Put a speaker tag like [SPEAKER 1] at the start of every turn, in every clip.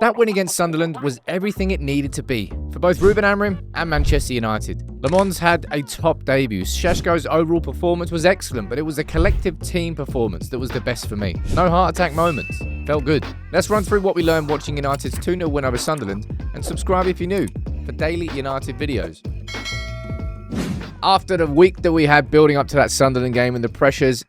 [SPEAKER 1] That win against Sunderland was everything it needed to be for both Ruben Amorim and Manchester United. Lammens had a top debut. Sesko's overall performance was excellent, but it was a collective team performance that was the best for me. No heart attack moments. Felt good. Let's run through what we learned watching United's 2-0 win over Sunderland, and subscribe if you're new for daily United videos. After the week that we had building up to that Sunderland game and the pressures,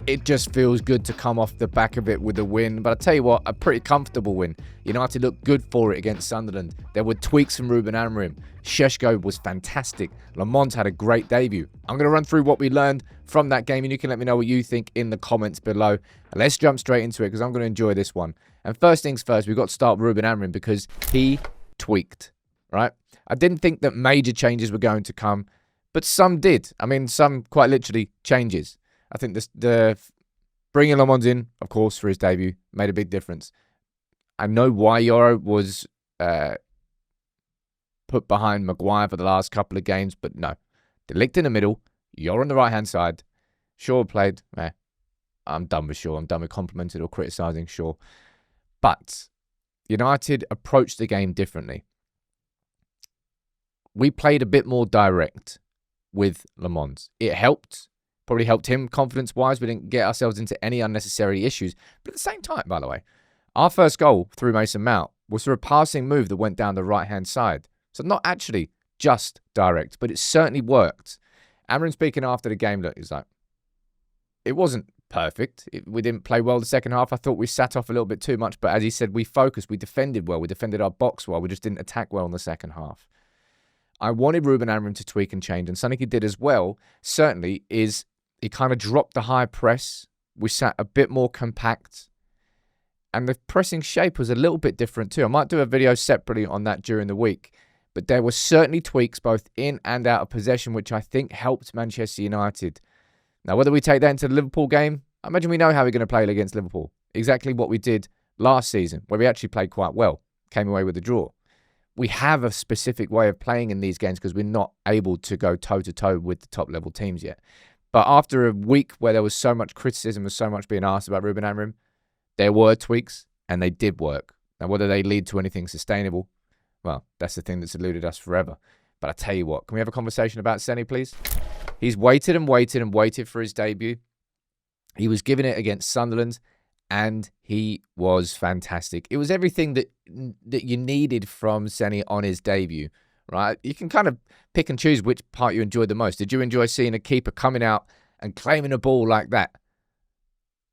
[SPEAKER 1] it just feels good to come off the back of it with a win. But I tell you what, a pretty comfortable win. United looked good for it against Sunderland. There were tweaks from Ruben Amorim. Sesko was fantastic. Lammens had a great debut. I'm going to run through what we learned from that game, and you can let me know what you think in the comments below. Let's jump straight into it because I'm going to enjoy this one. And first things first, we've got to start with Ruben Amorim because he tweaked, right? I didn't think that major changes were going to come, but some did. I mean, some quite literally changes. I think the bringing Lammens in, of course, for his debut made a big difference. I know why Yoro was put behind Maguire for the last couple of games, but no. De Ligt in the middle, Yoro on the right-hand side. Shaw played. I'm done with Shaw. I'm done with complimenting or criticising Shaw. But United approached the game differently. We played a bit more direct with Lammens. It helped. Probably helped him confidence-wise. We didn't get ourselves into any unnecessary issues. But at the same time, by the way, our first goal through Mason Mount was through a passing move that went down the right-hand side. So not actually just direct, but it certainly worked. Amorim speaking after the game, look, he's like, it wasn't perfect. We didn't play well the second half. I thought we sat off a little bit too much. But as he said, we focused. We defended well. We defended our box well. We just didn't attack well in the second half. I wanted Ruben Amorim to tweak and change. And something he did as well, certainly, is he kind of dropped the high press. We sat a bit more compact. And the pressing shape was a little bit different too. I might do a video separately on that during the week. But there were certainly tweaks both in and out of possession, which I think helped Manchester United. Now, whether we take that into the Liverpool game, I imagine we know how we're going to play against Liverpool. Exactly what we did last season, where we actually played quite well. Came away with a draw. We have a specific way of playing in these games because we're not able to go toe-to-toe with the top-level teams yet. But after a week where there was so much criticism and so much being asked about Ruben Amorim, there were tweaks and they did work. Now, whether they lead to anything sustainable, well, that's the thing that's eluded us forever. But I tell you what, can we have a conversation about Senne, please? He's waited and waited and waited for his debut. He was given it against Sunderland and he was fantastic. It was everything that you needed from Senne on his debut. Right, you can kind of pick and choose which part you enjoyed the most. Did you enjoy seeing a keeper coming out and claiming a ball like that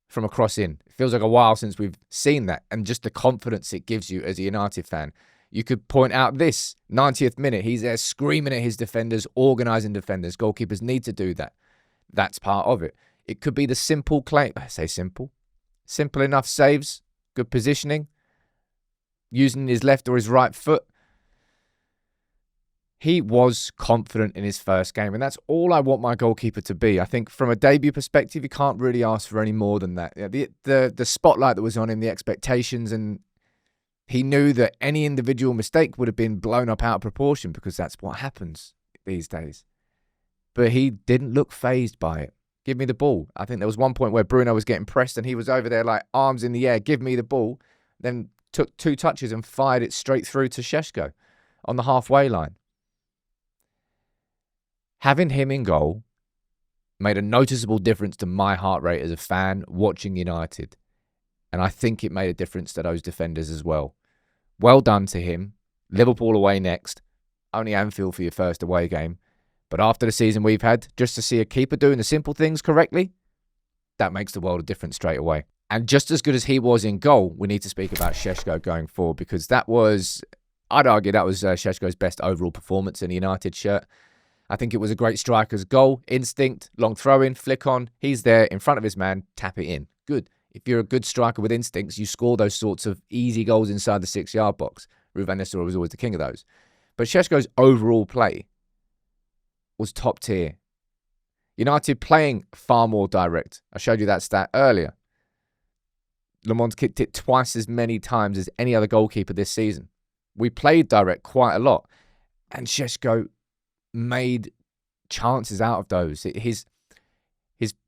[SPEAKER 1] from a cross in? It feels like a while since we've seen that, and just the confidence it gives you as a United fan. You could point out this 90th minute, he's there screaming at his defenders, organising defenders. Goalkeepers need to do that. That's part of it. It could be the simple claim. I say simple enough saves, good positioning, using his left or his right foot. He was confident in his first game, and that's all I want my goalkeeper to be. I think from a debut perspective, you can't really ask for any more than that. The spotlight that was on him, the expectations, and he knew that any individual mistake would have been blown up out of proportion because that's what happens these days. But he didn't look fazed by it. Give me the ball. I think there was one point where Bruno was getting pressed and he was over there like arms in the air, give me the ball, then took 2 touches and fired it straight through to Sesko on the halfway line. Having him in goal made a noticeable difference to my heart rate as a fan watching United. And I think it made a difference to those defenders as well. Well done to him. Liverpool away next. Only Anfield for your first away game. But after the season we've had, just to see a keeper doing the simple things correctly, that makes the world of difference straight away. And just as good as he was in goal, we need to speak about Sesko going forward because that was, I'd argue, that was Sesko's best overall performance in a United shirt. I think it was a great striker's goal, instinct, long throw-in, flick on. He's there in front of his man, tap it in. Good. If you're a good striker with instincts, you score those sorts of easy goals inside the 6-yard box. Ruben Amorim was always the king of those. But Sesko's overall play was top tier. United playing far more direct. I showed you that stat earlier. Lammens kicked it twice as many times as any other goalkeeper this season. We played direct quite a lot. And Sesko made chances out of those. His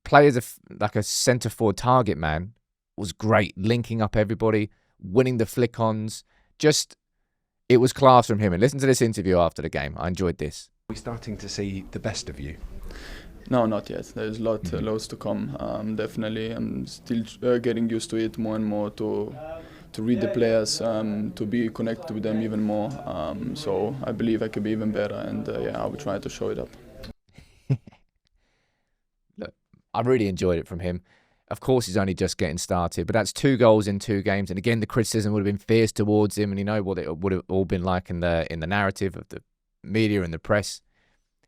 [SPEAKER 1] play as like a centre-forward target man was great, linking up everybody, winning the flick-ons, It was class from him. And listen to this interview after the game. I enjoyed this.
[SPEAKER 2] Are we starting to see the best of you?
[SPEAKER 3] No, not yet. There's loads to come. Definitely, I'm still getting used to it more and more, to read the players, to be connected with them even more. So I believe I could be even better, and I will try to show it up.
[SPEAKER 1] Look, I really enjoyed it from him. Of course, he's only just getting started, but that's 2 goals in 2 games. And again, the criticism would have been fierce towards him, and you know what it would have all been like in the narrative of the media and the press.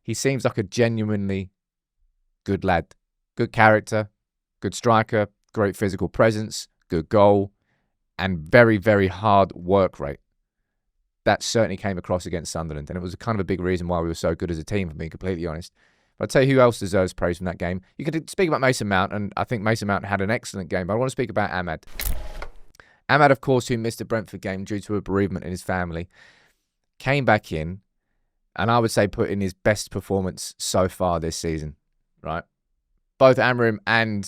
[SPEAKER 1] He seems like a genuinely good lad, good character, good striker, great physical presence, good goal, and very, very hard work rate. That certainly came across against Sunderland, and it was kind of a big reason why we were so good as a team, for being completely honest. But I'll tell you who else deserves praise from that game. You could speak about Mason Mount, and I think Mason Mount had an excellent game, but I want to speak about Ahmad. Ahmad, of course, who missed the Brentford game due to a bereavement in his family, came back in, and I would say put in his best performance so far this season, right? Both Amorim and,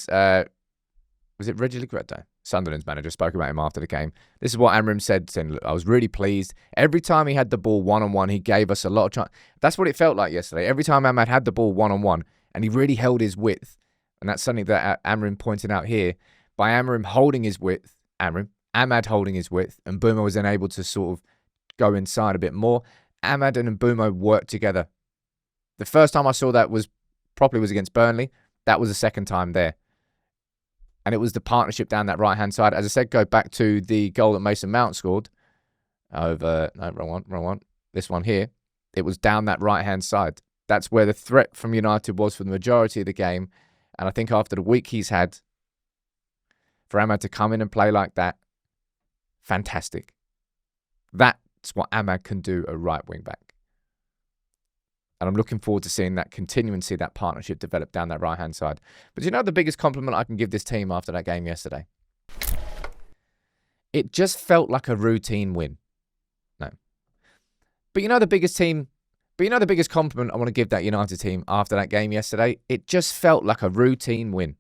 [SPEAKER 1] was it Reggie Legretto? Sunderland's manager spoke about him after the game. This is what Amorim said, saying, look, I was really pleased. Every time he had the ball one-on-one, he gave us a lot of chance. That's what it felt like yesterday. Every time Ahmad had the ball one-on-one, and he really held his width, and that's something that Amorim pointed out here, by Amorim holding his width, Ahmad holding his width, and Mbeumo was then able to sort of go inside a bit more. Ahmad and Mbeumo worked together. The first time I saw that was against Burnley. That was the second time there. And it was the partnership down that right-hand side. As I said, go back to the goal that Mason Mount scored. Wrong one. This one here. It was down that right-hand side. That's where the threat from United was for the majority of the game. And I think after the week he's had, for Ahmad to come in and play like that, fantastic. That's what Ahmad can do, a right wing back. And I'm looking forward to seeing that continue and see that partnership develop down that right-hand side. But you know the biggest compliment I can give this team after that game yesterday? It just felt like a routine win. No. But you know the biggest compliment I want to give that United team after that game yesterday? It just felt like a routine win.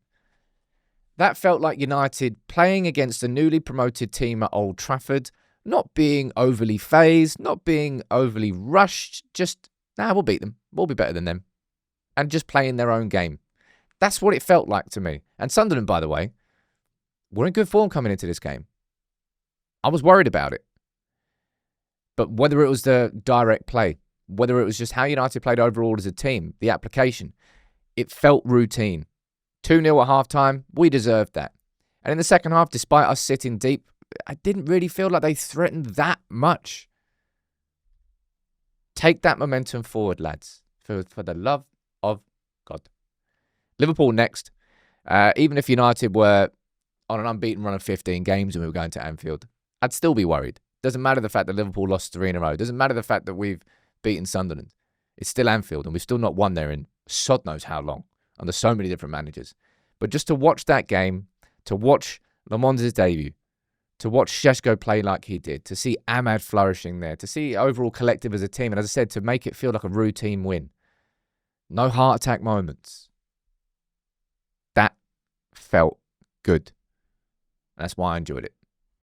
[SPEAKER 1] That felt like United playing against a newly promoted team at Old Trafford, not being overly phased, not being overly rushed, just, we'll beat them. We'll be better than them. And just playing their own game. That's what it felt like to me. And Sunderland, by the way, were in good form coming into this game. I was worried about it. But whether it was the direct play, whether it was just how United played overall as a team, the application, it felt routine. 2-0 at half-time, we deserved that. And in the second half, despite us sitting deep, I didn't really feel like they threatened that much. Take that momentum forward, lads, for the love of God. Liverpool next. Even if United were on an unbeaten run of 15 games and we were going to Anfield, I'd still be worried. Doesn't matter the fact that Liverpool lost 3 in a row. Doesn't matter the fact that we've beaten Sunderland. It's still Anfield, and we've still not won there in sod knows how long, under so many different managers. But just to watch that game, to watch Lammens' debut, to watch Sesko play like he did, to see Ahmad flourishing there, to see overall collective as a team, and as I said, to make it feel like a routine win. No heart attack moments. That felt good. And that's why I enjoyed it.